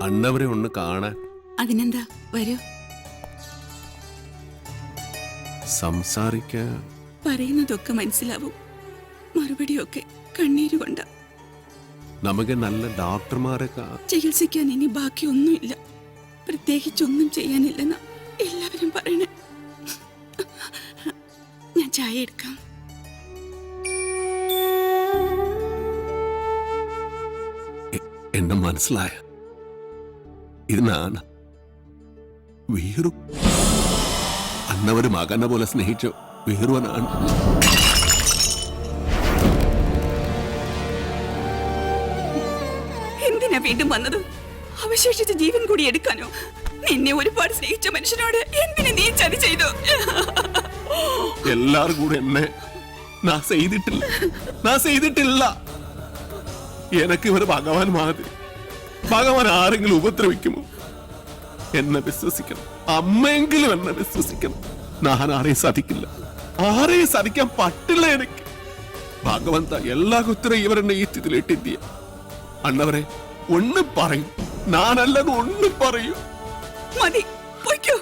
അണ്ണവരെ ഒന്ന് കാണാൻ. അതിനെന്താ, വരൂ. സംസാരിക്കാൻ പറയുന്നതൊക്കെ മനസ്സിലാവും, മറുപടിയൊക്കെ കണ്ണീരുകൊണ്ട. നമുക്ക് നല്ല ഡോക്ടർമാരെ ചികിത്സിക്കാൻ ഇനി ബാക്കിയൊന്നുമില്ല, പ്രത്യേകിച്ചൊന്നും ചെയ്യാനില്ലെന്ന എല്ലാവരും പറയണേ. ഞാൻ ചായ എടുക്കാം. എന്നെ മനസ്സിലായ ഇത് നാണ് വീറു. അന്നവര് മകനെ പോലെ സ്നേഹിച്ചു വീറുവനാണ്. എന്തിനാ വീണ്ടും വന്നത്? അവശേഷിച്ച ജീവൻ കൂടി എടുക്കാനോ? നിന്നെ ഒരുപാട് സ്നേഹിച്ച മനുഷ്യനോട് എന്തിനു നീ ചതി ചെയ്തു? എല്ലാരും കൂടെ എന്നെ ചെയ്തിട്ടില്ല. എനക്ക് ഇവർ ഭഗവാൻ മാതിരി. ഭഗവാൻ ആരെങ്കിലും ഉപദ്രവിക്കുമോ? എന്നെ വിശ്വസിക്കണം, അമ്മയെങ്കിലും എന്നെ വിശ്വസിക്കണം. ഞാൻ ആരെയും സതിക്കില്ല, ആരെയും സതിക്കാൻ പറ്റില്ല എനിക്ക്. ഭഗവന്ത എല്ലാ കുത്തരും ഇവരെന്നെ ഈ സ്ഥിതിയിലിട്ടിയ. അണ്ണവരെ ഒന്നും പറയും, ഞാനല്ലെന്ന് ഒന്നും പറയൂ. മതി, പൊയ്ക്കോ.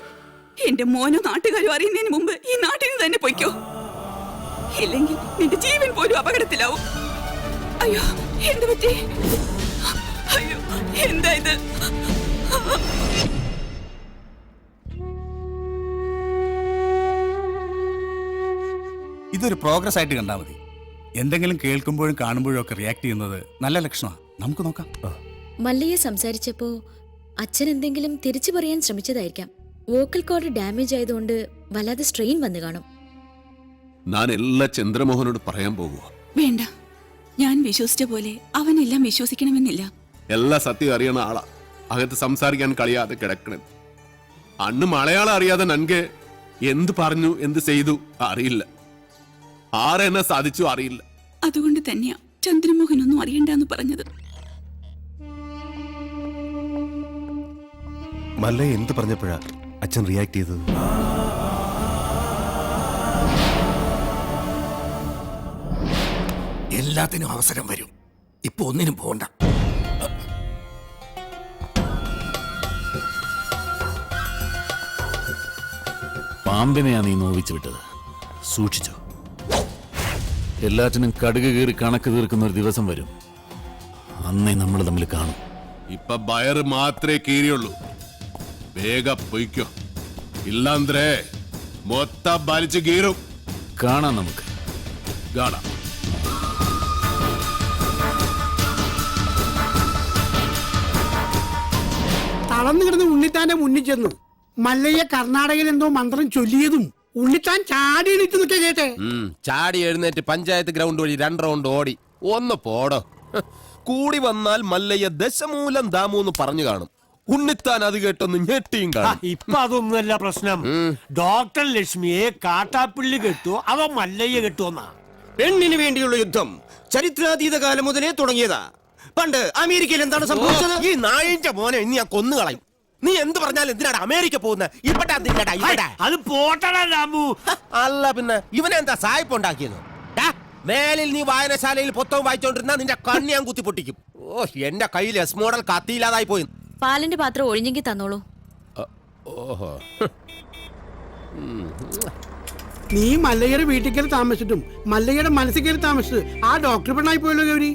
എന്റെ മോനോ നാട്ടുകാരോ അറിയുന്നതിന് മുമ്പ് ഈ നാട്ടിൽ നിന്ന് തന്നെ പൊയ്ക്കോ. ഇല്ലെങ്കിൽ നിന്റെ ജീവൻ പോലും അപകടത്തിലാവും. അയ്യോ, എന്ത് പറ്റി? അയ്യോ, എന്താ ഇത്? ഇതൊരു പ്രോഗ്രസ് ആയിട്ട് കണ്ടാൽ മതി. എന്തെങ്കിലും കേൾക്കുമ്പോഴും കാണുമ്പോഴും ഒക്കെ റിയാക്ട് ചെയ്യുന്നത് നല്ല ലക്ഷണമാണ്. നമുക്ക് നോക്കാം. മല്ലയെ സംസാരിച്ചപ്പോ അച്ഛൻ എന്തെങ്കിലും തിരിച്ചു പറയാൻ ശ്രമിച്ചതായിരിക്കാം. വോക്കൽ കോഡ് ഡാമേജ് ആയതുകൊണ്ട് വല്ലാതെ സ്ട്രെയിൻ വന്നു കാണും. ഞാൻ എല്ലാ ചന്ദ്രമോഹനോട് പറയാൻ പോകുക. വേണ്ട, ഞാൻ വിശ്വസിച്ച പോലെ അവനെല്ലാം വിശ്വസിക്കണമെന്നില്ല. എല്ലാ സത്യം അറിയണ ആളാ അകത്ത് സംസാരിക്കാൻ കഴിയാതെ കിടക്കണത്. അന്ന് മലയാളം അറിയാതെ നൻകെ എന്ത് പറഞ്ഞു എന്ത് ചെയ്തു അറിയില്ല, ആരെന്നെ സാധിച്ചു അറിയില്ല. അതുകൊണ്ട് തന്നെയാ ചന്ദ്രമോഹൻ ഒന്നും അറിയണ്ടെന്ന് പറഞ്ഞത്. മല്ലയെ എന്ത് പറഞ്ഞപ്പോഴാ അച്ഛൻ റിയാക്ട് ചെയ്തത്? എല്ലാത്തിനും അവസരം വരും. ഇപ്പൊ ഒന്നിനും പോണ്ട. പാമ്പിനെയാ നീ നോവിച്ചു വിട്ടത്, സൂക്ഷിച്ചോ. എല്ലാറ്റിനും കടുക് കീറി കണക്ക് തീർക്കുന്ന ഒരു ദിവസം വരും, അന്നേ നമ്മൾ തമ്മിൽ കാണും. ഇപ്പൊ ബയർ മാത്രമേ കീറിയുള്ളൂ. വേഗം പൊയ്ക്കോ, ഇല്ലാന്ത്രേ മൊത്തം വലിച്ചു കീറും. കാണാം, നമുക്ക് കാണാം. തളർന്നു കിടന്ന് ഉണ്ണിത്താന്റെ മുന്നിൽ ചെന്നു മല്ലയ്യ കർണാടകയിൽ എന്തോ മന്ത്രം ചൊല്ലിയതും ഉണ്ണിത്താൻ ചാടി എണീറ്റ് നിൽക്കുക കേട്ടെ. ചാടി എഴുന്നേറ്റ് പഞ്ചായത്ത് ഗ്രൗണ്ട് വഴി 2 റൗണ്ട് ഓടി. ഒന്ന് പോടോ. കൂടി വന്നാൽ മല്ലയ്യ ദശമൂലം ദാമൂന്ന് പറഞ്ഞു കാണും. ഉണ്ണിത്താൻ അത് കേട്ടൊന്ന് ഞെട്ടിയും കാണും. ഇപ്പൊ അതൊന്നുമല്ല പ്രശ്നം. ഡോക്ടർ ലക്ഷ്മിയെ കാട്ടാപ്പിള്ളി കെട്ടുവോ അവ മല്ലയ്യ കെട്ടുവോന്നാ. പെണ്ണിന് വേണ്ടിയുള്ള യുദ്ധം ചരിത്രാതീത കാലം മുതലേ തുടങ്ങിയതാ. പണ്ട് അമേരിക്കയിൽ എന്താണ് സംഭവിച്ചത്? ഈ നായിന്റെ മോനെ ഇനി ഞാൻ കൊന്നുകളയും. നീ എന്ത് പറഞ്ഞാലും എന്തിനാണ് അമേരിക്ക പോകുന്നത്? അത് പോട്ടടാ രാമു. അല്ല പിന്നെ ഇവനെന്താ സായിപ്പ് ഉണ്ടാക്കിയത്? മേലിൽ നീ വായനശാലയിൽ പുസ്തകം വായിച്ചോണ്ടിരുന്ന നിന്റെ കണ്ണി ഞാൻ കുത്തി പൊട്ടിക്കും. ഓ, എന്റെ കയ്യിൽ എസ് മോഡൽ കത്തിയില്ലാതായി പോയി. പാലിന്റെ പാത്രം ഒഴിഞ്ഞെങ്കിൽ തന്നോളൂ. ഓഹോ, നീ മല്ലയ്യയുടെ വീട്ടിൽ കയറി താമസിച്ചിട്ടും മല്ലയ്യയുടെ മനസ്സിൽ കയറി താമസിച്ചത് ആ ഡോക്ടർ പെണ്ണായി പോയല്ലോ ഗൗരി.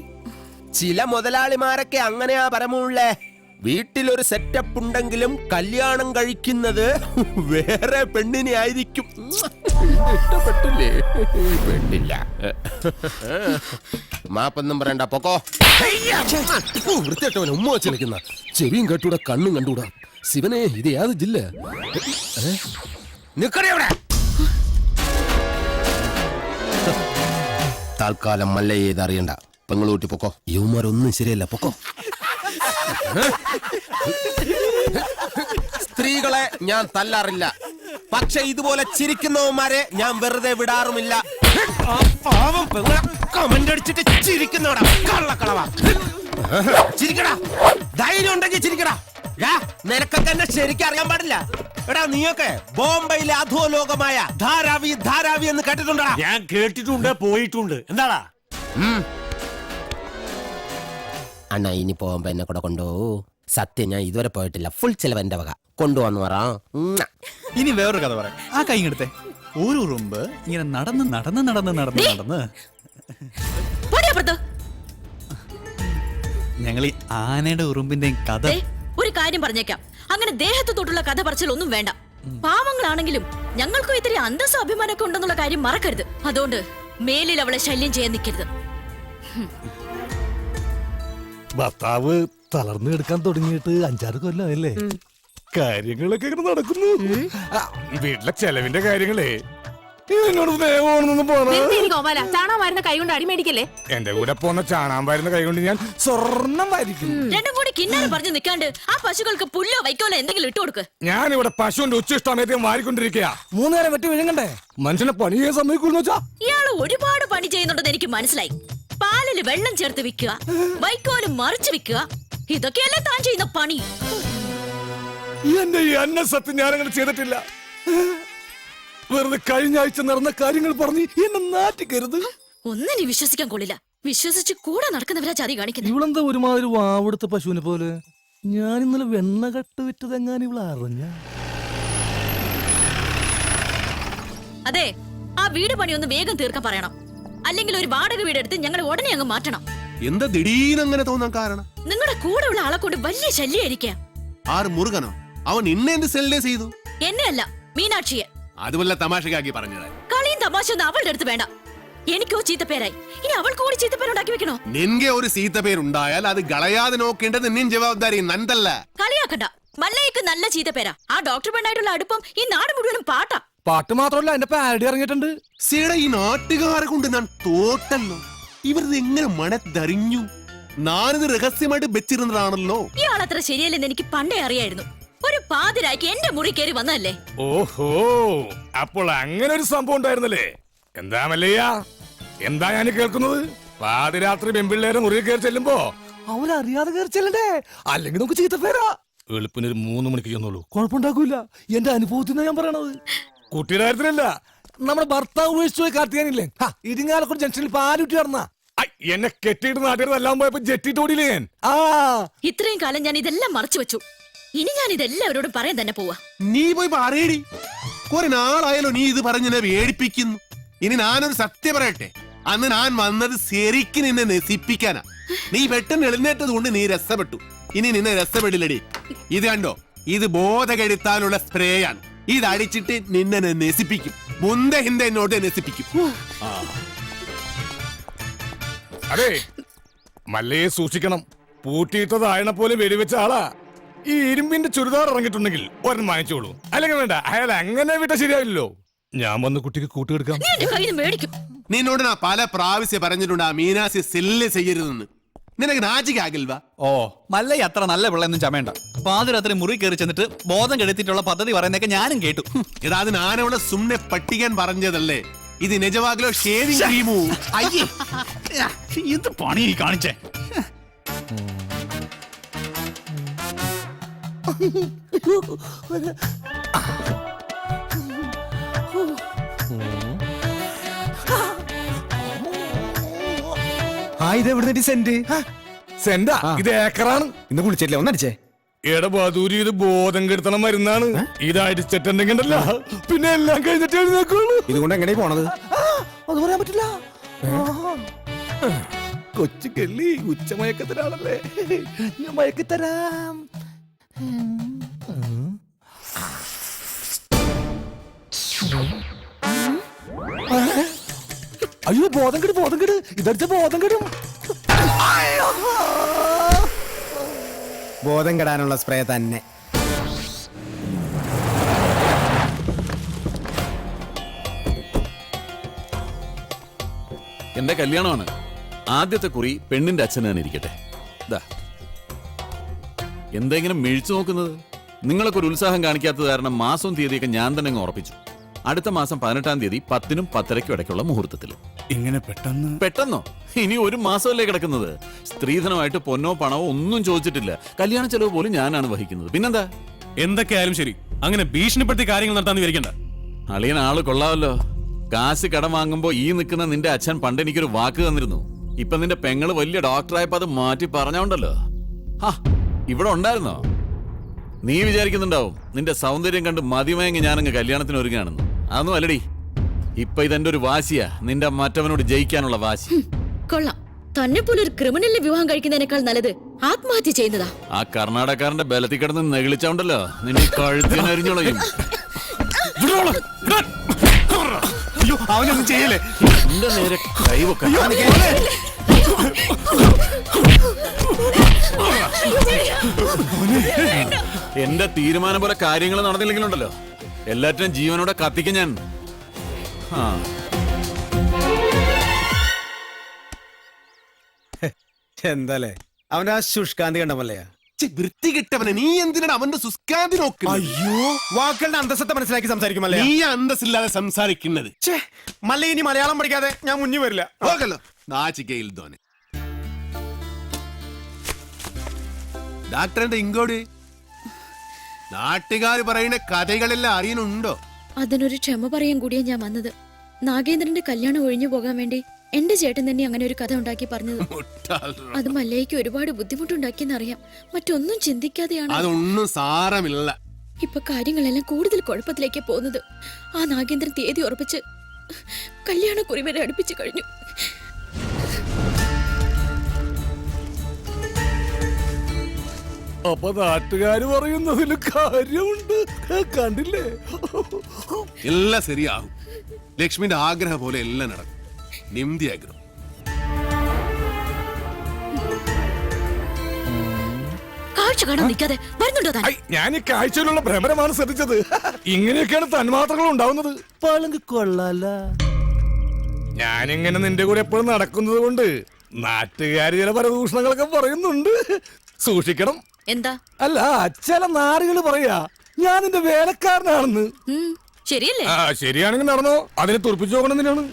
ചില മുതലാളിമാരൊക്കെ അങ്ങനെയാ പരമുള്ളേ. വീട്ടിലൊരു സെറ്റപ്പ് ഉണ്ടെങ്കിലും കല്യാണം കഴിക്കുന്നത് വേറെ പെണ്ണിനെ ആയിരിക്കും. ഇഷ്ടപ്പെട്ടില്ലേ? പെണ്ണില്ല. മാപ്പൊന്നും പറയണ്ട, പൊക്കോ. വൃത്തിയായിട്ടവൻ ഉമ്മ വെച്ച് നിൽക്കുന്ന. ചെവിയും കേട്ടൂടാ, കണ്ണും കണ്ടൂടാ. ശിവനെ, ഇത് ഏത് ജില്ല? നിക്കണേ അവിടെ. താൽക്കാലം മല്ലയെ ഇത് അറിയണ്ട. പെങ്ങളൂട്ടി പൊക്കോ. യുവമാരൊന്നും ശരിയല്ല, പൊക്കോ. സ്ത്രീകളെ ഞാൻ തല്ലാറില്ല, പക്ഷെ ഇതുപോലെ ചിരിക്കുന്നവന്മാരെ ഞാൻ വെറുതെ വിടാറുമില്ല. പാവം പെങ്ങളെ കമന്റ് അടിച്ചിട്ട് ചിരിക്കുന്നവടാ, കള്ളക്കളവാ. ചിരിക്കടാ, ധൈര്യം ഉണ്ടെങ്കിൽ ചിരിക്കടാ. നിനക്കൊക്കെ എന്നെ ശരിക്കും അറിയാൻ പാടില്ല. എടാ, നീയൊക്കെ ബോംബെയിലെ അധോലോകമായ ധാരാവി ധാരാവി എന്ന് കേട്ടിട്ടുണ്ടാ? ഞാൻ കേട്ടിട്ടുണ്ട്, പോയിട്ടുണ്ട്. എന്താടാ? അണ്ണ ഇനി പോകുമ്പോ എന്നെ കൂടെ കൊണ്ടുപോകൂ. സത്യം ഞാൻ ഇതുവരെ പോയിട്ടില്ല. ഫുൾ ചെലവ് എന്റെ വക. കൊണ്ടുപോന്ന് പറ. ഇനി വേറൊരു കഥ പറയാം. ആ കൈ എടുത്തേ. ഒരു ഉറുമ്പ് ഇങ്ങനെ നടന്ന് നടന്ന് നടന്ന് നടന്ന് നടന്ന് ഞങ്ങൾ ഈ ആനയുടെ ഉറുമ്പിന്റെ കഥ. ഒരു കാര്യം പറഞ്ഞേക്കാം, അങ്ങനെ ദേഹത്ത് തൊട്ടുള്ള കഥ പറച്ചിലൊന്നും വേണ്ട. പാവങ്ങളാണെങ്കിലും ഞങ്ങൾക്കും ഇത്തിരി അന്തസ്സും അഭിമാനമൊക്കെ ഉണ്ടെന്നുള്ള കാര്യം മറക്കരുത്. അതുകൊണ്ട് മേലിൽ അവളെ ശല്യം ചെയ്യാൻ നിൽക്കരുത്. ഭർത്താവ് തളർന്നു കിടക്കാൻ തുടങ്ങിയിട്ട് 5-6 കൊല്ലമല്ലേ? കാര്യങ്ങളൊക്കെ ഇങ്ങനെ നടക്കുന്നു. വീട്ടിലെ ചെലവിന്റെ കാര്യങ്ങളേ എന്നോട് സ്നേഹമാണെന്നൊന്നും ചാണകമായിരുന്ന കൈ കൊണ്ട് അടിമേടിക്കല്ലേ. എന്റെ കൂടെ പോന്ന ചാണാൻ വരുന്ന കൈ കൊണ്ട് ഞാൻ സ്വർണം വാരിക്കും. രണ്ടും കൂടി കിന്നാരം പറഞ്ഞു നിൽക്കാണ്ട് ആ പശുക്കൾക്ക് പുല്ലോ വൈക്കോലോ എന്തെങ്കിലും ഇട്ടു കൊടുക്ക്. ഞാൻ ഇവിടെ പശുവിന്റെ ഉച്ചിഷ്ടമേദ്യം വാരിക്കൊണ്ടിരിക്കുക. 3 നേരം വെട്ടി വിഴുങ്ങണ്ടേ? മനുഷ്യനെ പണി ചെയ്യാൻ സമ്മതിക്കൂന്ന് വെച്ചാ. ഇയാള് ഒരുപാട് പണി ചെയ്യുന്നുണ്ടെന്ന് എനിക്ക് മനസ്സിലായി. പാലില് വെള്ളം ചേർത്ത് വിൽക്കുക, വൈക്കോല് മറിച്ച് വിൽക്കുക, ഇതൊക്കെയല്ലേ താൻ ചെയ്യുന്ന പണി. എന്റെ ഈ അന്നസത്യം ഞാനങ്ങനെ ചെയ്തിട്ടില്ല. വെറുതെ കഴിഞ്ഞ ആഴ്ച നടന്ന കാര്യങ്ങൾ പറഞ്ഞ് എന്നെ നാറ്റിക്കരുത്. ഒന്നിനെ വിശ്വസിക്കാൻ കൊള്ളില്ല. വിശ്വസിച്ച് കൂടെ നടക്കുന്നവരാ ചതി കാണിക്കുന്നത്. ഇവളെന്താ ഒരുമാതിരി വാവെടുത്ത പശുവിനെ പോലെ? ഞാൻ ഇന്നലെ വെണ്ണ കട്ട് വിറ്റതെങ്ങാനും ഇവളെ അറിഞ്ഞ. അതെ, ആ വീട് പണി ഒന്ന് വേഗം തീർക്കാൻ പറയണം. അല്ലെങ്കിൽ ഒരു വാടക വീടെടുത്ത് ഞങ്ങൾ ഉടനെ അങ്ങ് മാറ്റണം. എന്താ ദിടീരങ്ങനെ തോന്നാൻ കാരണം? നിങ്ങളുടെ കൂടെ ഉള്ള ആളെ കൊണ്ട് വലിയ ശല്യായിരിക്കാം. ആറ് മുറുകനോ? അവൻ ഇന്നെ എന്ത് സെല്ലേ ചെയ്തു? എന്നെ അല്ല, മീനാക്ഷിയെ. അതുപോലെ തമാശക്കാക്കി പറഞ്ഞത്. കളിയും തമാശ ഒന്നും അവളുടെ അടുത്ത് വേണ്ട. എനിക്കോ ചീത്തപ്പേരായി, ഇനി അവൾക്ക് കൂടി ചീത്തപ്പേരുണ്ടാക്കി വെക്കണോ? നിൻകെ ഒരു സീത്തപ്പേരുണ്ടായാൽ അത് കളയാതെ നോക്കേണ്ടത് നിൻ ജവാബ്ദാരി നന്തല്ല. കളിയാക്കണ്ട. മല്ലയ്ക്ക് നല്ല ചീത്തപ്പേരാ. ആ ഡോക്ടർ പെണ്ണായിട്ടുള്ള അടുപ്പം ഈ നാട് മുഴുവനും പാട്ടാ. പാട്ട് മാത്രമല്ല എന്റെ പാരഡി ഇറങ്ങിയിട്ടുണ്ട്. സീടെ ഈ നാട്ടുകാരെ കൊണ്ട് ഞാൻ തോട്ടല്ലോ. ഇവരിത് എങ്ങനെ മണത്തറിഞ്ഞു? ഞാനിത് രഹസ്യമായിട്ട് വെച്ചിരുന്നതാണല്ലോ. ഇയാളത്ര ശരിയല്ലെന്ന് എനിക്ക് പണ്ടേ അറിയായിരുന്നു. ഒരു പാതിരായ്ക്ക് എന്റെ മുറി കയറി വന്നതല്ലേ. ഓഹോ, അപ്പോൾ അങ്ങനെ ഒരു സംഭവം ഉണ്ടായിരുന്നല്ലേ? എന്താ മല്ലയ്യ, എന്താ ഞാൻ കേൾക്കുന്നത്? പാതിരാത്രി പെമ്പിള്ളേരെ മുറിയിൽ കയറി ചെല്ലുമ്പോ അവരറിയാതെ കയറി ചെല്ലണ്ടേ? അല്ലെങ്കിൽ നമുക്ക് ചീത്തപ്പേരാ. എളുപ്പിനൊരു 3 മണിക്ക് ചെന്നുള്ളൂ, കുഴപ്പമുണ്ടാക്കൂല. എന്റെ അനുഭവത്തിൽ ഞാൻ പറയണത്. കുട്ടിയുടെ കാര്യത്തിലല്ല, നമ്മുടെ ഭർത്താവ് ഉപേക്ഷിച്ചു പോയി കാർത്തികാനില്ലേ, ഇരിങ്ങാലക്കുടി ജംഗ്ഷനിൽ പാലുറ്റി നടന്ന എന്നെ കെട്ടിയിട്ട് നാട്ടിലെല്ലാം പോയപ്പോ ജെറ്റിട്ട് ഓടിയില്ലേ ഞാൻ. ഇത്രയും കാലം ഞാൻ ഇതെല്ലാം മറച്ചു വെച്ചു. ഇനി ഞാൻ ഇതെല്ലാവരോടും പറയാൻ തന്നെ പോവാ. നീ പോയി പറയടി. കുറെ നാളായാലോ നീ ഇത് പറഞ്ഞ് വേടിപ്പിക്കുന്നു. ഇനി ഞാനൊരു സത്യം പറയട്ടെ. അന്ന് ഞാൻ വന്നത് ശരിക്കും നിന്നെ നശിപ്പിക്കാനാ. നീ പെട്ടെന്ന് എഴുന്നേറ്റത് കൊണ്ട് നീ രസപ്പെട്ടു. ഇനി നിന്നെ രസപ്പെടില്ലടി. ഇത് കണ്ടോ, ഇത് ബോധകെടുത്താനുള്ള സ്പ്രേ ആണ്. ഇത് അടിച്ചിട്ട് നിന്നെ നശിപ്പിക്കും. മുന്ത ഹിന്ദ എന്നോട് നശിപ്പിക്കും. അതെ, മല്ലയെ സൂക്ഷിക്കണം. പൂട്ടിയിട്ടത് ആയണ പോലെ വെടിവെച്ച ആളാ. ഈ ഇരുമ്പിന്റെ ചുരിദാർ ഇറങ്ങിയിട്ടുണ്ടെങ്കിൽ ഒരെണ്ണം വാങ്ങിച്ചോളൂ. അല്ലെങ്കിൽ വേണ്ട, അയാൾ അങ്ങനെ വിട്ട ശരിയാവില്ലല്ലോ. ഞാൻ വന്ന് കുട്ടിക്ക് കൂട്ടുകൊടുക്കാം. നിന്നോട് ഞാൻ പല പ്രാവശ്യം പറഞ്ഞിട്ടുണ്ട് ആ മീനാസി സെല്ല് ചെയ്യരുതെന്ന്. നിനക്ക് നാച്ചിക്കാകിൽവാ? ഓ, മല്ലയ്യ അത്ര നല്ല പിള്ളയൊന്നും ചമയണ്ട. പാതിരാത്രി മുറി കയറി ചെന്നിട്ട് ബോധം കെടുത്തിട്ടുള്ള പദ്ധതി പറയുന്നൊക്കെ ഞാനും കേട്ടു. എടാ, അത് ഞാനവിടെ സുമ്നെ പട്ടിക്കാൻ പറഞ്ഞതല്ലേ. ഇത് നിജവാകിലോ ഷേവിംഗ് ക്രീമോ? അയ്യേ, ഇത് പണി കാണിച്ചേ. സെന്റാ? ഇത് ഏക്കറാണ്. ഇന്ന് കുളിച്ചിട്ടില്ല, ഒന്നടിച്ചേ. എടബാദൂരി, ഇത് ബോധം കെടുത്തണം മരുന്നാണ്. ഇത് അടിച്ചിട്ടുണ്ടെങ്കിലല്ല പിന്നെ എല്ലാം കഴിഞ്ഞിട്ട് എഴുന്നേക്കുള്ളൂ. ഇതുകൊണ്ട് എങ്ങനെ പോണത്? അത് പറയാൻ പറ്റില്ല. കൊച്ചു കെള്ളി ഉച്ചമയക്കത്തിലാണല്ലേ, ഞാൻ മയക്കിത്തരാം. അയ്യോ, ബോധം കെട്, ബോധം കെട്. ഇതടിച്ച ബോധം കെടും. ബോധം കെടാനുള്ള സ്പ്രേ തന്നെ. എന്റെ കല്യാണമാണ്. ആദ്യത്തെ കുറി പെണ്ണിന്റെ അച്ഛൻ തന്നെ ഇരിക്കട്ടെ. എന്തെങ്കിലും മിഴിച്ചു നോക്കുന്നത്? നിങ്ങളൊക്കെ ഒരു ഉത്സാഹം കാണിക്കാത്തത് കാരണം മാസവും തീയതിയൊക്കെ ഞാൻ തന്നെ അങ്ങ് ഉറപ്പിച്ചു. അടുത്ത മാസം 18-ാം തീയതി 10-നും 10:30-ക്കും ഇടയ്ക്കുള്ള മുഹൂർത്തത്തിൽ. ഇങ്ങനെ പെട്ടെന്നോ? ഇനി ഒരു മാസമല്ലേ കിടക്കുന്നത്. സ്ത്രീധനമായിട്ട് പൊന്നോ പണമോ ഒന്നും ചോദിച്ചിട്ടില്ല. കല്യാണ ചെലവ് പോലും ഞാനാണ് വഹിക്കുന്നത്. പിന്നെന്താ? എന്തൊക്കെയായാലും ശരി, അങ്ങനെ ഭീഷണിപ്പെടുത്തി കാര്യങ്ങൾ നടത്താന്ന് വിചാരിക്കണ്ട. അളിയൻ ആള് കൊള്ളാമല്ലോ. കാശ് കടം വാങ്ങുമ്പോ ഈ നിൽക്കുന്ന നിന്റെ അച്ഛൻ പണ്ട് എനിക്കൊരു വാക്ക് തന്നിരുന്നു. ഇപ്പൊ നിന്റെ പെങ്ങള് വലിയ ഡോക്ടറായപ്പോ അത് മാറ്റി പറഞ്ഞോണ്ടല്ലോ. ഹാ, ഇവിടെ ഉണ്ടായിരുന്നോ? നീ വിചാരിക്കുന്നുണ്ടാവും നിന്റെ സൗന്ദര്യം കണ്ട് മതിമയങ്ങി ഞാനങ്ങ് കല്യാണത്തിന് ഒരുങ്ങാണെന്ന്. അതൊന്നും അല്ലടി. ഇപ്പൊ ഇതെന്റെ ഒരു വാശിയാ, നിന്റെ മറ്റവനോട് ജയിക്കാനുള്ള വാശി. കൊള്ളാം. തന്നെ പോലെ ഒരു ക്രിമിനലിനെ വിവാഹം കഴിക്കുന്നതിനേക്കാൾ നല്ലത് ആത്മഹത്യ ചെയ്യുന്നതാ. ആ കർണാടകക്കാരന്റെ ബലത്തിൽ കിടന്ന് നെകിളിച്ചോണ്ടല്ലോ നിന്നെ കഴുത്തിനരിഞ്ഞോളയും. അയ്യോ അവനൊന്നും ചെയ്യല്ലേ. നിന്റെ നേരെ കൈവക്ക. എന്റെ തീരുമാനം പോലെ കാര്യങ്ങൾ നടന്നില്ലെങ്കിലുണ്ടല്ലോ എല്ലാറ്റിനും ജീവനോടെ കത്തിക്കും ഞാൻ. ആ എന്താലേ അവന്റെ ആ ശുഷ്കാന്തി കണ്ട മല്ലയാ. വൃത്തി കിട്ടവനെ നീ എന്തിനാണ് അവന്റെ സുസ്കാന്തി നോക്കുന്നത്? അയ്യോ, വാക്കുകളുടെ അന്തസ്സത്തെ മനസ്സിലാക്കി സംസാരിക്കും നീ അന്തസ്സില്ലാതെ സംസാരിക്കുന്നത്. മല്ല ഇനി മലയാളം പഠിക്കാതെ ഞാൻ മുന്നിൽ വരില്ല. ಹೋಗಲ್ಲ നാച്ചിക്കയിൽദോനെ ഡാക്ടറിന്റെ ഇങ്ങോട്ട് നാട്ടുകാര് പറയുന്ന കഥകളെല്ലാം അറിയുന്നുണ്ടോ? അതിനൊരു ക്ഷമ പറയാൻ കൂടിയാ ഞാൻ വന്നത്. നാഗേന്ദ്രന്റെ കല്യാണം ഒഴിഞ്ഞു പോകാൻ വേണ്ടി എന്റെ ചേട്ടൻ തന്നെ അങ്ങനെ ഒരു കഥ ഉണ്ടാക്കി പറഞ്ഞത്. അത് മല്ലയ്ക്ക് ഒരുപാട് ബുദ്ധിമുട്ടുണ്ടാക്കിയെന്നറിയാം. മറ്റൊന്നും ചിന്തിക്കാതെയാണ്. അതൊന്നും സാരമില്ല. ഇപ്പൊ കാര്യങ്ങളെല്ലാം കൂടുതൽ കുഴപ്പത്തിലേക്ക് പോകുന്നത്. ആ നാഗേന്ദ്രൻ തീയതി ഉറപ്പിച്ച് കല്യാണക്കുറി വരെ അടുപ്പിച്ചു കഴിഞ്ഞു. അപ്പൊ നാട്ടുകാര് പറയുന്നതിൽ കാര്യമുണ്ട്. കണ്ടില്ലേ? എല്ലാം ശരിയാകും. ലക്ഷ്മിന്റെ ആഗ്രഹം പോലെ എല്ലാം നടക്കും. നിംതി ആഗ്രഹം. കാഴ്ച കാണാൻ നിൽക്കാതെ വരുന്നുണ്ടോ താൻ? ഞാൻ ഈ കാഴ്ചയിലുള്ള ഭ്രമരമാണ് ശ്രദ്ധിച്ചത്. ഇങ്ങനെയൊക്കെയാണ് തന്മാത്രകൾ ഉണ്ടാവുന്നത്. കൊള്ളാല. ഞാനിങ്ങനെ നിന്റെ കൂടെ എപ്പോഴും നടക്കുന്നത് കൊണ്ട് നാട്ടുകാര് ചില പരദൂഷണങ്ങളൊക്കെ പറയുന്നുണ്ട്. സൂക്ഷിക്കണം. എന്താ? അല്ല, ചില നാറുകള് പറയാ ഞാൻ നിന്റെ വേലക്കാരനാണെന്ന്. ശരിയല്ലേ? ആ, ശരിയാണെങ്കിൽ നടന്നോ. അതിനെ തുറപ്പിച്ചു നോക്കണം തന്നെയാണ്.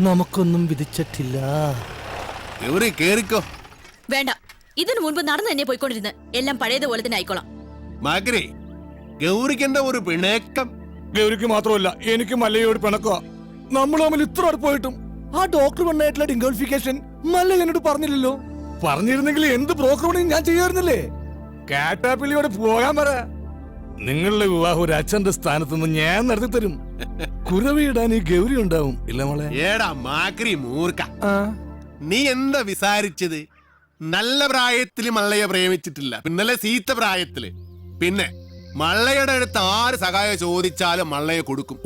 നമുക്കൊന്നും വിധിച്ചിട്ടില്ല. കേറിക്കോ. വേണ്ട, ഇതിനു മുൻപ് നടന്നു തന്നെ പോയിക്കൊണ്ടിരുന്ന് എല്ലാം പഴയതുപോലെ തന്നെ ആയിക്കോളാം. മകരെ, ഗൗരിക്കെന്താ ഒരു പിണക്കം? ഗൗരിക്ക് മാത്രമല്ല എനിക്ക് മല്ലയോട് പിണക്കുക. നമ്മൾ തമ്മിൽ ഇത്ര അടുപ്പായിട്ടും ആ ഡോക്ടർ പെണ്ണായിട്ടുള്ള ഡിംഗോളിഫിക്കേഷൻ മല്ല എന്നോട് പറഞ്ഞില്ലല്ലോ. പറഞ്ഞിരുന്നെങ്കിൽ എന്ത് ബ്രോക്കർ പണിയും ഞാൻ ചെയ്യാറുന്നില്ലേ. കാറ്റാപ്പിള്ളിയോട് പോകാൻ പറ. നിങ്ങളുടെ വിവാഹം ഒരു അച്ഛന്റെ സ്ഥാനത്ത് നിന്ന് ഞാൻ നടത്തി തരും. കുരവിടാൻ ഈ ഗൗരി ഉണ്ടാവും. ഇല്ല മോളെ? ഏടാ മാക്രി മൂർക്ക, നീ എന്താ വിസാരിച്ചത്? നല്ല പ്രായത്തില് മള്ളയെ പ്രേമിച്ചിട്ടില്ല, പിന്നല്ലേ സീത്ത പ്രായത്തില്. പിന്നെ മള്ളയുടെ അടുത്ത് ആര് സഹായം ചോദിച്ചാലും മള്ളയെ കൊടുക്കും.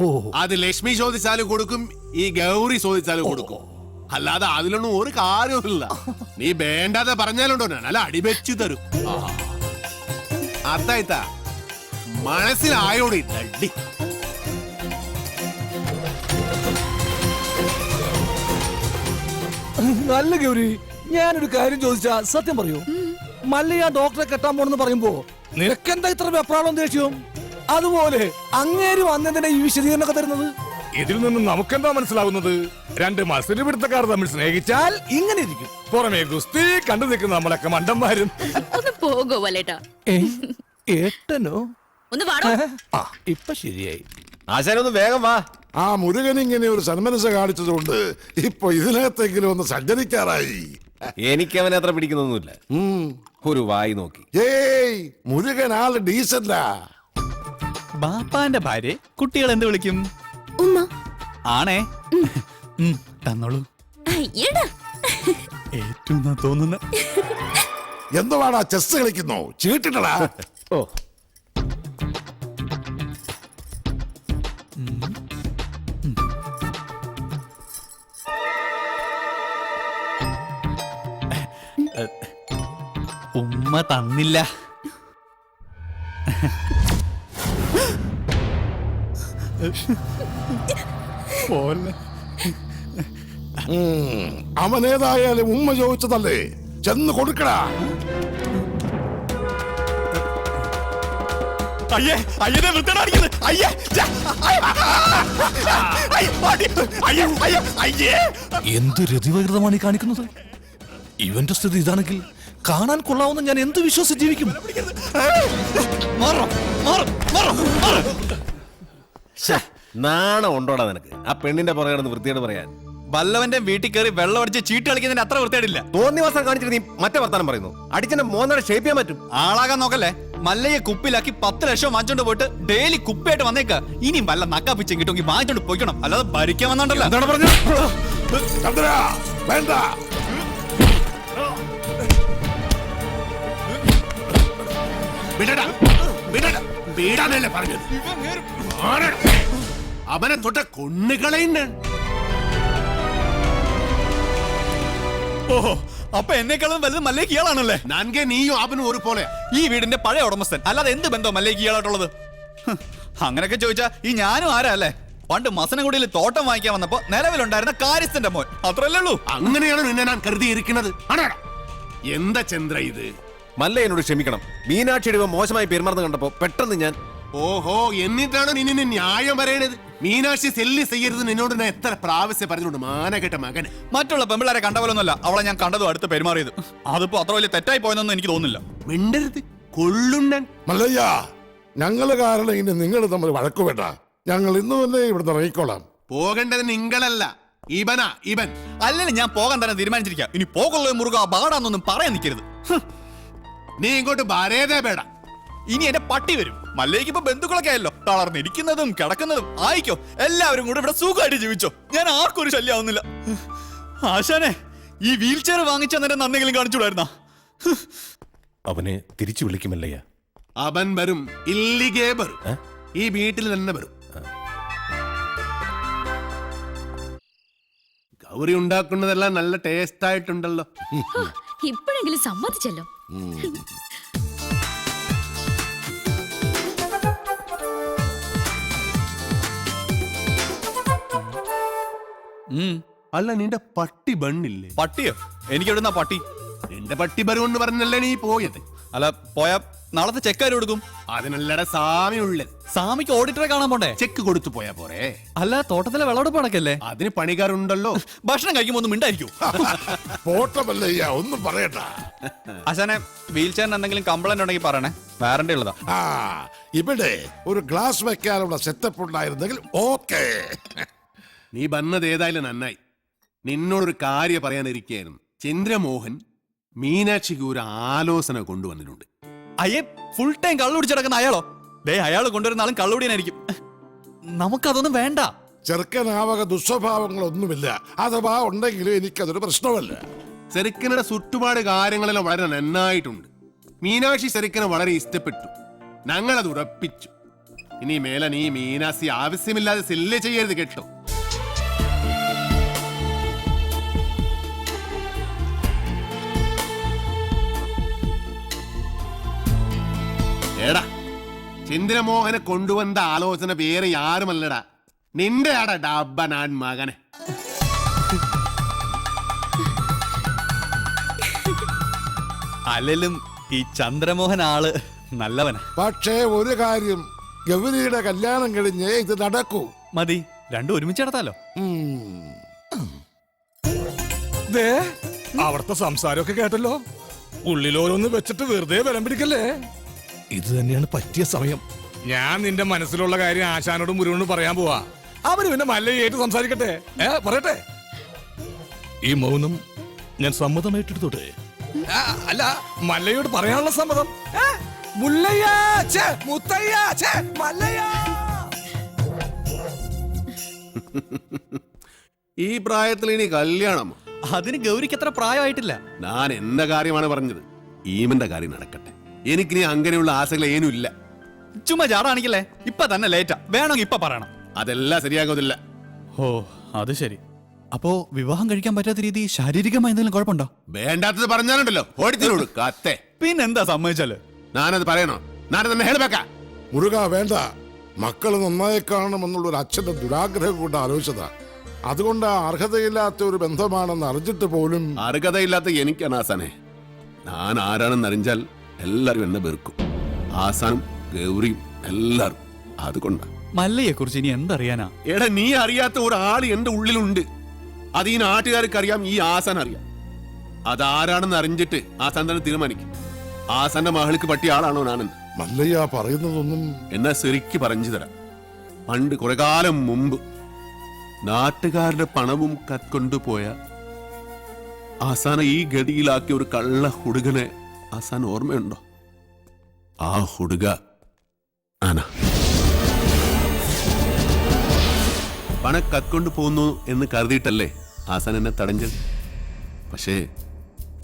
അത് ലക്ഷ്മി ചോദിച്ചാലും കൊടുക്കും, ഈ ഗൗരി ചോദിച്ചാലും കൊടുക്കും. അല്ലാതെ അതിലൊന്നും ഒരു കാര്യവുമില്ല. നീ വേണ്ടാതെ പറഞ്ഞാലുണ്ടോ നല്ല അടിവെച്ചു തരും. അതായിത്താ മനസ്സിലായോടി നടി. നല്ല ഗൗരി, ഞാനൊരു കാര്യം ചോദിച്ചാ സത്യം പറയൂ. മല്ലയ ഡോക്ടറെ കെട്ടാൻ പോണെന്ന് പറയുമ്പോ നിനക്കെന്താ ഇത്ര വെപ്രാളം ദേഷ്യം? അതുപോലെ അങ്ങേര് വന്നതിനെ ഈ വിശദീകരണമൊക്കെ തരുന്നത്. ഇതിൽ നിന്ന് നമുക്കെന്താ മനസ്സിലാവുന്നത്? രണ്ട് മത്സര പിടുത്തക്കാർ തമ്മിൽ സ്നേഹിച്ചാൽ ഇങ്ങനെ ഇരിക്കും. പുറമേ ഗുസ്തി കണ്ടു നിൽക്കുന്ന നമ്മളൊക്കെ മണ്ടന്മാരും. ഒന്ന് പോകോ വല്ലേട്ടാ. ഏട്ടനോ? ഒന്ന് വാടോ. ഇപ്പൊ ശരിയായി. ആശാനൊന്ന് വേഗം വാ. ആ മുരുകൻ ഇങ്ങനെ ഒരു സന്മനസ് കാണിച്ചതുകൊണ്ട് ഇപ്പൊ ഇതിനകത്തെങ്കിലും ഒന്ന് സഞ്ചരിക്കാറായി. എനിക്ക് അവനെ അത്ര പിടിക്കുന്നൊന്നുമില്ല. ഒരു വായി നോക്കി. ഏയ്, മുരുകൻ ആള് ഡീസന്റാ. ബാപ്പാന്റെ ഭാര്യ കുട്ടികൾ എന്ത് വിളിക്കും? ഉമ്മ. ആണേ. തന്നോളൂ. ഏറ്റവും തോന്നുന്ന എന്തുവാടാ ചെസ് കളിക്കുന്നു? ചീട്ടിട്ടടാ. ഓ, ഉമ്മ തന്നില്ല. അവനേതായാലും ഉമ്മ ചോദിച്ചതല്ലേ, ചെന്ന് കൊടുക്കടാ. അയ്യേ, അയ്യനെ വൃത്തിയാടിക്കുന്നത്. അയ്യേ, എന്ത് രതിവകൃതമാണ് ഈ കാണിക്കുന്നത്? ഇവന്റെ സ്ഥിതി ഇതാണെങ്കിൽ കാണാൻ കൊള്ളാവുന്ന ഞാൻ എന്ത് വിശ്വസിച്ച് ജീവിക്കും? നാണം ഉണ്ടോടാ നിനക്ക്? ആ പെണ്ണിന്റെ പുറകെ കിടന്ന് വൃത്തിയോട് പറയാൻ. വല്ലവന്റെ വീട്ടിൽ കയറി വെള്ളം അടിച്ച് ചീട്ട് കളിക്കുന്നതിന് അത്ര വൃത്തിയായിട്ടില്ല. തോന്നി മാസം കാണിച്ചിട്ട് നീ മറ്റേ വർത്താനം പറയുന്നു. അടിച്ചെന്നെ മോന്നോടെ ഷേപ്പ് ചെയ്യാൻ പറ്റും. ആളാകാൻ നോക്കല്ലേ. മല്ലയെ കുപ്പിലാക്കി 10 ലക്ഷം വാങ്ങിച്ചോണ്ട് പോയിട്ട് ഡെയിലി കുപ്പിയായിട്ട് വന്നേക്ക. ഇനിയും വല്ല നക്കാപ്പിച്ചും കിട്ടുമെങ്കിൽ വാങ്ങിച്ചോണ്ട് പോയിക്കണം, അല്ലാതെ ഭരിക്കാൻ വന്നോണ്ടല്ലോ. എന്താണ് പറഞ്ഞത്? ചന്ദ്ര, വേണ്ട. വിടടാ, വിടടാ, വിടാനല്ലേ പറഞ്ഞത്. അവനെ തൊട്ട കൊണ്ണുകളയുണ്ട്. ഓഹോ, അപ്പൊ എന്നെക്കാളും വലുത് മല്ലയ്ക്ക് ഇയാളാണല്ലേ? നൻകെ നീയും അവനും ഒരു പോലെ. ഈ വീടിന്റെ പഴയ ഉടമസ്ഥൻ, അല്ലാതെ എന്ത് ബന്ധം മല്ലയ്ക്ക് ഇയാളായിട്ടുള്ളത്? അങ്ങനെയൊക്കെ ചോദിച്ചാ ഈ ഞാനും ആരാ അല്ലേ? പണ്ട് മസനഗുഡിയിൽ തോട്ടം വാങ്ങിക്കാൻ വന്നപ്പോ നിലവിലുണ്ടായിരുന്ന കാര്യസ്ഥന്റെ മോൻ, അത്രല്ലേ ഉള്ളൂ. അങ്ങനെയാണ് നിന്നെ ഞാൻ കരുതിയിരിക്കുന്നത്. ആണോടാ? എന്താ ചന്ദ്ര ഇത്? മല്ല എന്നോട് ക്ഷമിക്കണം. മീനാക്ഷിയുടെ മോശമായി പെരുമാറുന്ന കണ്ടപ്പോ പെട്ടെന്ന് ഞാൻ ഓഹോ, എന്നിട്ടാണ് നിന്നെ ന്യായം പറയണത്. മീനാക്ഷി സെല്ലി ചെയ്യരുത് നിന്നോട് ഞാൻ എത്ര പ്രാവശ്യം പറഞ്ഞുകൊണ്ട് മാനകെട്ട മകന്. മറ്റുള്ള പെമ്പിളാരെ കണ്ട പോലൊന്നുമല്ല അവളെ ഞാൻ കണ്ടതും അടുത്ത് പെരുമാറിയത്. അതിപ്പോ അത്ര വലിയ തെറ്റായി പോയെന്നൊന്നും എനിക്ക് തോന്നുന്നില്ല. മിണ്ടരുത്, കൊള്ളുണ്ണൻ. മല്ലയ്യ, ഞങ്ങള് കാരണം ഇനി നിങ്ങൾ തമ്മിൽ വഴക്കു വേണ്ട. ഞങ്ങൾ ഇന്ന് തന്നെ ഇവിടുന്ന് ഇറങ്ങിക്കോളാം. പോകേണ്ടത് നിങ്ങളല്ല, ഇവനാ, ഇവൻ. അല്ലെങ്കിൽ ഞാൻ പോകാൻ തന്നെ തീരുമാനിച്ചിരിക്കാം. ഇനി പോകുള്ള മുറുക ബാടാന്നൊന്നും പറയാൻ നിൽക്കരുത്. നീ ഇങ്ങോട്ട് വരേതേ വേട. ഇനി എന്റെ പട്ടി വരും. മല്ലേക്ക് ഇപ്പൊ ബന്ധുക്കളൊക്കെ ആയല്ലോ. തളർന്നിരിക്കുന്നതും കിടക്കുന്നതും ആയിക്കോ. എല്ലാവരും കൂടെ ഇവിടെ സുഖമായിട്ട് ജീവിച്ചോ. ഞാൻ ആർക്കും ഒരു ശല്യമാവുന്നില്ല. ആശാനെ, ഈ വീൽ ചെയർ വാങ്ങിച്ചെന്നെ നന്ദികളും കാണിച്ചുകൂടായിരുന്ന. അവനെ തിരിച്ചു വിളിക്കുമല്ലയ്യ. അവൻ വരും, ഇല്ലിഗേ വരും. ഈ വീട്ടിൽ തന്നെ വരും. ഗൗരി ഉണ്ടാക്കുന്നതെല്ലാം നല്ല ടേസ്റ്റ് ആയിട്ടുണ്ടല്ലോ. ഇപ്പോഴെങ്കിലും സമ്മതിച്ചല്ലോ. അല്ല, നിന്റെ പട്ടി ബണ്ണില്ലേ? പട്ടിയോ? എനിക്ക് എവിടുന്ന പട്ടി? നിന്റെ പട്ടി ബരുമെന്ന് പറഞ്ഞല്ലേ നീ പോയത്? അല്ല, പോയാ നാളത്തെ ചെക്കാര് കൊടുക്കും. അതിനല്ലട സാമി ഉള്ളത്. സാമിക്ക് ഓഡിറ്ററെ കാണാൻ പോണ്ടേ? ചെക്ക് കൊടുത്തു പോയാ പോരെ? അല്ല, തോട്ടത്തിലെ വിളവെടുപ്പ് നടക്കല്ലേ? അതിന് പണിക്കാരുണ്ടല്ലോ. ഭക്ഷണം കഴിക്കുമ്പോ ഒന്നും മിണ്ടായിരിക്കും. പോട്ടമല്ലയ്യ, ഒന്നും പറയണ്ട. ആശാനെ, വീൽ ചെയറിന് എന്തെങ്കിലും കംപ്ലൈന്റ് ഉണ്ടെങ്കിൽ പറയണേ, വാറണ്ടി ഉള്ളതാ. ഇവിടെ ഒരു ഗ്ലാസ് വെക്കാനുള്ള സെറ്റപ്പ് ഉണ്ടായിരുന്നെങ്കിൽ ഓക്കേ. നീ വന്നത് ഏതായാലും നന്നായി. നിന്നോടൊരു കാര്യം പറയാനിരിക്കായിരുന്നു. ചന്ദ്രമോഹൻ മീനാക്ഷിക്ക് ഒരു ആലോചന കൊണ്ടുവന്നിട്ടുണ്ട്. അയ്യേ, ഫുൾ ടൈം കള്ളുപിടിച്ച് കിടക്കുന്ന അയാളോ? ദേ, അയാൾ കൊണ്ടുവരുന്ന ആളും കള്ളുപിടിയാനായിരിക്കും. നമുക്കതൊന്നും വേണ്ട. ചെറുക്കനാവക ദുസ്വഭാവങ്ങളൊന്നുമില്ല. അഥവാ ഉണ്ടെങ്കിലും എനിക്കതൊരു പ്രശ്നമല്ല. ചെറുക്കനുടെ ചുറ്റുപാട് കാര്യങ്ങളെല്ലാം വളരെ നന്നായിട്ടുണ്ട്. മീനാക്ഷി ചെറുക്കനെ വളരെ ഇഷ്ടപ്പെട്ടു. ഞങ്ങളത് ഉറപ്പിച്ചു. ഇനി മേലെ നീ മീനാക്ഷി ആവശ്യമില്ലാതെ സെല്ല് ചെയ്യരുത് കേട്ടോ. എടാ, ചന്ദ്രമോഹനെ കൊണ്ടുവന്ന ആലോചന വേറെ ആരുമല്ലടാ, നിന്റെ ആടാ ഡബ്ബനാൻ മകനെ. അല്ലെങ്കിലും ഈ ചന്ദ്രമോഹൻ ആള് നല്ലവനാ. പക്ഷേ ഒരു കാര്യം, ഗൗരിയുടെ കല്യാണം കഴിഞ്ഞേ ഇത് നടക്കൂ. മതി, രണ്ടും ഒരുമിച്ച് നടത്താലോ. അവിടുത്തെ സംസാരമൊക്കെ കേട്ടല്ലോ. ഉള്ളിലോരോന്ന് വെച്ചിട്ട് വെറുതെ ബലം പിടിക്കല്ലേ. ഇത് തന്നെയാണ് പറ്റിയ സമയം. ഞാൻ നിന്റെ മനസ്സിലുള്ള കാര്യം ആശാനോടും മുരുവനോടും പറയാൻ പോവാ. അവര് പിന്നെ മല്ലയായിട്ട് സംസാരിക്കട്ടെ. പറയട്ടെ. ഈ മൗനം ഞാൻ സമ്മതമായിട്ടെടുത്തോട്ടെ. അല്ല, മല്ലയോട് പറയാനുള്ള സമ്മതം. ഈ പ്രായത്തിൽ ഇനി കല്യാണം? അതിന് ഗൗരിക്ക് അത്ര പ്രായമായിട്ടില്ല. ഞാൻ എന്റെ കാര്യമാണ് പറഞ്ഞത്. ഈമന്റെ കാര്യം നടക്കട്ടെ. എനിക്കിനി അങ്ങനെയുള്ള ആശകൾ ഏനും ഇല്ല. ചുമ്മാ ചാടാണിക്കല്ലേ. ഇപ്പൊ തന്നെ ലേറ്റാ. വേണമെങ്കിൽ ഇപ്പൊ പറയണം. അതെല്ലാം ശരിയാകുന്നില്ല. ഓ, അത് ശരി. അപ്പോ വിവാഹം കഴിക്കാൻ പറ്റാത്ത രീതി ശാരീരികമായി എന്തെങ്കിലും കുഴപ്പമുണ്ടോ? വേണ്ടാത്തത് പറഞ്ഞാലുണ്ടല്ലോ ഓടിത്തിനോട് കത്തെ. പിന്നെന്താ സമ്മതിച്ചാല്? ഞാനത് പറയണോ? ഞാനത് തന്നെ ഹേൾബേക്കാ. മുരുക, വേണ്ട. മക്കള് നന്നായി കാണണമെന്നുള്ള ഒരു അച്ഛന്റെ ദുരാഗ്രഹം കൊണ്ട് ആലോചിച്ചതാ. അതുകൊണ്ട് അർഹതയില്ലാത്ത ഒരു ബന്ധമാണെന്ന് അറിഞ്ഞിട്ട് പോലും. അർഹതയില്ലാത്ത എനിക്കാണ് ആസാനെ. ഞാൻ ആരാണെന്ന് അറിഞ്ഞാൽ എല്ലാരും എന്നെ വെറുക്കും. ആസാനും ഗൗരിയും എല്ലാരും. അതുകൊണ്ടാ. മല്ലയെ കുറിച്ച് ഇനി എന്തറിയാനാ? എടാ, നീ അറിയാത്ത ഒരാൾ എന്റെ ഉള്ളിലുണ്ട്. അത് ഈ നാട്ടുകാർക്ക് അറിയാം, ഈ ആസാൻ അറിയാം. അതാരാണെന്ന് അറിഞ്ഞിട്ട് ആസാൻ തന്നെ തീരുമാനിക്കും. ആസാന്റെ മകൾക്ക് പറ്റിയ ആളാണോ ഞാനെന്ന്. മല്ലയ്യ പറയുന്നതൊന്നും. എന്നാ ശരിക്ക് പറഞ്ഞു തരാം. പണ്ട് കുറെ കാലം മുമ്പ് നാട്ടുകാരുടെ പണവും കത്കൊണ്ടുപോയ ആസാന ഈ ഗതിയിലാക്കിയ ഒരു കള്ള ഹുടുകനെ ആസാൻ ഓർമ്മയുണ്ടോ? ആ ഹുടുക ആന. പണം കത്കൊണ്ടു പോകുന്നു എന്ന് കരുതിയിട്ടല്ലേ ആസാൻ എന്നെ തടഞ്ഞത്. പക്ഷേ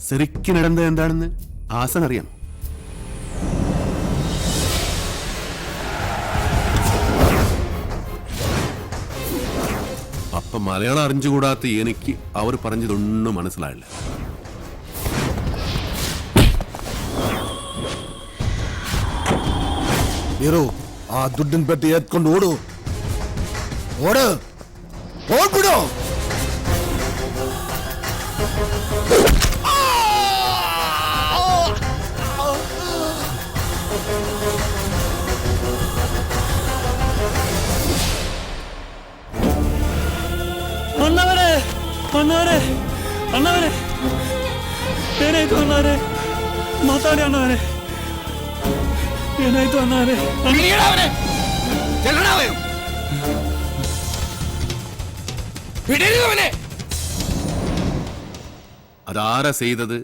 ശരിക്കും നടന്നത് എന്താണെന്ന് ആസാൻ അറിയാം. അപ്പൊ മലയാളം അറിഞ്ഞുകൂടാത്ത എനിക്ക് അവർ പറഞ്ഞതൊന്നും മനസ്സിലായില്ല. ആ ദുഡിൻ പെട്ടി എത്കൊണ്ട് ഓടൂ, ഓട്, ഓടിപ്പിടോ. ಅಣ್ಣವರೇ ಅಣ್ಣವರೇ ಅಣ್ಣವರೇ ಏನಾಯ್ತು ಅಣ್ಣವರೇ? ಮಾತಾಡಿ ಅಣ್ಣವರೇ, ಏನಾಯ್ತು ಅಣ್ಣವರೇ? അതാരാ ചെയ്തത്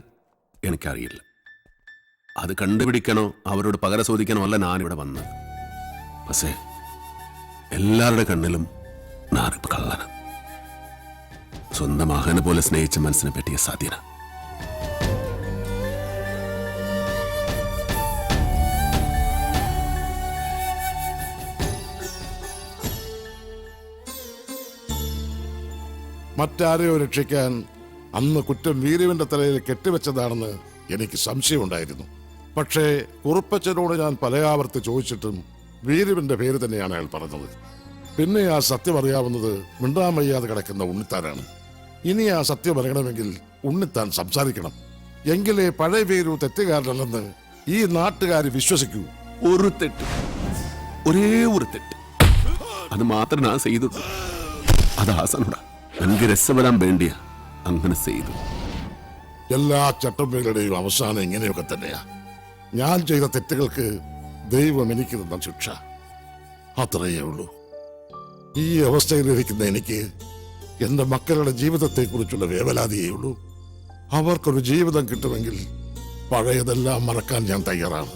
എനിക്കറിയില്ല. അത് കണ്ടുപിടിക്കണോ അവരോട് പകര ചോദിക്കണോ അല്ല ഞാനിവിടെ വന്നത്. പക്ഷേ എല്ലാവരുടെ കണ്ണിലും ഞാനിപ്പോ കള്ളന. സ്വന്തം മകനെ പോലെ സ്നേഹിച്ച മനസ്സിനെ പറ്റിയ സാധ്യത. മറ്റാരെയോ രക്ഷിക്കാൻ അന്ന് കുറ്റം വീരുവിന്റെ തലയിൽ കെട്ടിവെച്ചതാണെന്ന് എനിക്ക് സംശയമുണ്ടായിരുന്നു. പക്ഷേ കുറുപ്പച്ചനോട് ഞാൻ പലയാവർത്തി ചോദിച്ചിട്ടും വീരുവിന്റെ പേര് തന്നെയാണ് അയാൾ പറഞ്ഞത്. പിന്നെ ആ സത്യം അറിയാവുന്നത് മിണ്ടാൻ വയ്യാതെ കിടക്കുന്ന ഉണ്ണിത്താനാണ്. ഇനി ആ സത്യം അറിയണമെങ്കിൽ ഉണ്ണിത്താൻ സംസാരിക്കണം. എങ്കിലേ പഴയ വീരു തെറ്റുകാരനല്ലെന്ന് ഈ നാട്ടുകാർ വിശ്വസിക്കൂ. ഒരു തെറ്റ്, ഒരേ ഒരു തെറ്റ്, അത് മാത്രം ഞാൻ ചെയ്തു. അത് ആസനോടാ എനിക്ക് രസപ്പെടാൻ വേണ്ടിയാ അങ്ങനെ ചെയ്തു. എല്ലാ ചട്ടമ്പകളുടെയും അവസാനം ഇങ്ങനെയൊക്കെ തന്നെയാ. ഞാൻ ചെയ്ത തെറ്റുകൾക്ക് ദൈവം എനിക്ക് തന്ന ശിക്ഷ അത്രയേ ഉള്ളൂ. ഈ അവസ്ഥയിലിരിക്കുന്ന എനിക്ക് എന്റെ മക്കളുടെ ജീവിതത്തെക്കുറിച്ചുള്ള വേവലാതിയേ ഉള്ളൂ. അവർക്കൊരു ജീവിതം കിട്ടുമെങ്കിൽ പഴയതെല്ലാം മറക്കാൻ ഞാൻ തയ്യാറാണ്.